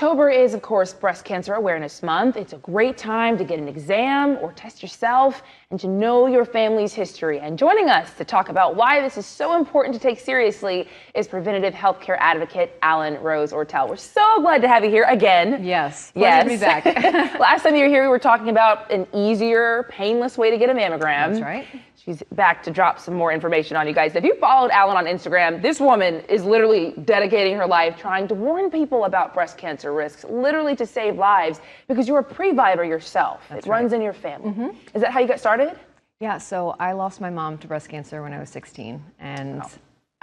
October is, of course, Breast Cancer Awareness Month. It's a great time to get an exam or test yourself and to know your family's history. And joining us to talk about why this is so important to take seriously is preventative healthcare advocate Alan Rose Ortel. We're so glad to have you here again. Yes. Yes. To be back. Last time you were here, we were talking about an easier, painless way to get a mammogram. That's right. She's back to drop some more information on you guys. If you followed Alan on Instagram, this woman is literally dedicating her life trying to warn people about breast cancer risks, literally to save lives, because you're a Previvor yourself. That's it runs right. in your family. Is that how you got started? Yeah, so I lost my mom to breast cancer when I was 16, and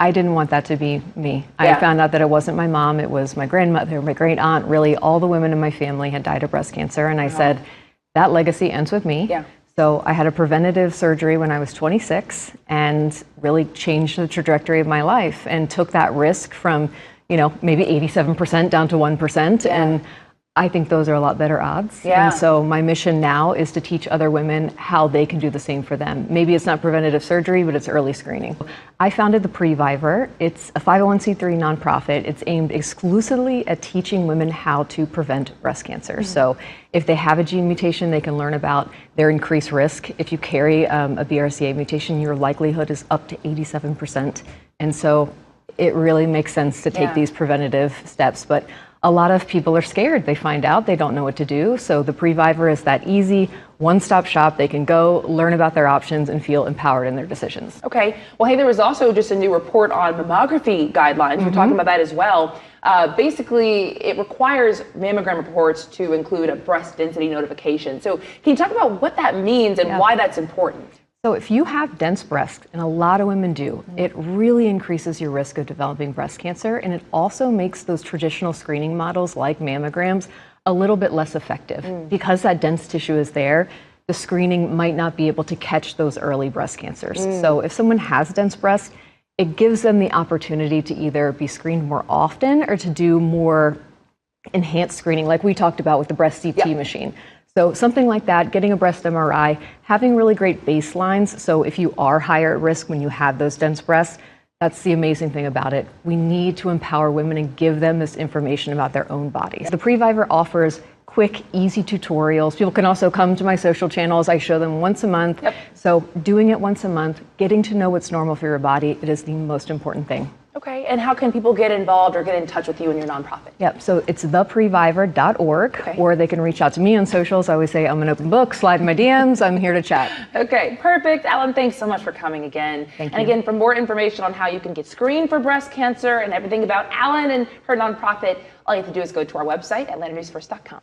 I didn't want that to be me. Yeah. I found out that it wasn't my mom, it was my grandmother, my great aunt, really all the women in my family had died of breast cancer, and I said, that legacy ends with me. Yeah. So I had a preventative surgery when I was 26 and really changed the trajectory of my life and took that risk from, maybe 87% down to 1%. Yeah. And I think those are a lot better odds. Yeah. And so my mission now is to teach other women how they can do the same for them. Maybe it's not preventative surgery, but it's early screening. I founded the Previvor. It's a 501c3 nonprofit. It's aimed exclusively at teaching women how to prevent breast cancer. So if they have a gene mutation, they can learn about their increased risk. If you carry a BRCA mutation, your likelihood is up to 87%. And so it really makes sense to take these preventative steps. But a lot of people are scared. They find out, they don't know what to do. So the Previvor is that easy, one-stop shop. They can go learn about their options and feel empowered in their decisions. Okay. Well, hey, there was also just a new report on mammography guidelines. We're talking about that as well. Basically, it requires mammogram reports to include a breast density notification. So can you talk about what that means and why that's important? So if you have dense breasts, and a lot of women do, it really increases your risk of developing breast cancer, and it also makes those traditional screening models like mammograms a little bit less effective. Because that dense tissue is there, the screening might not be able to catch those early breast cancers. So if someone has dense breasts, it gives them the opportunity to either be screened more often or to do more enhanced screening like we talked about with the breast CT machine. So something like that, getting a breast MRI, having really great baselines. So if you are higher at risk when you have those dense breasts, that's the amazing thing about it. We need to empower women and give them this information about their own bodies. The Previvor offers quick, easy tutorials. People can also come to my social channels. I show them once a month. So doing it once a month, getting to know what's normal for your body, it is the most important thing. Okay, and how can people get involved or get in touch with you and your nonprofit? So it's theprevivor.org, or they can reach out to me on socials. I always say I'm an open book, slide in my DMs, I'm here to chat. Okay, perfect. Alan, thanks so much for coming again. Thank you. And again, for more information on how you can get screened for breast cancer and everything about Alan and her nonprofit, all you have to do is go to our website, atlantanewsfirst.com.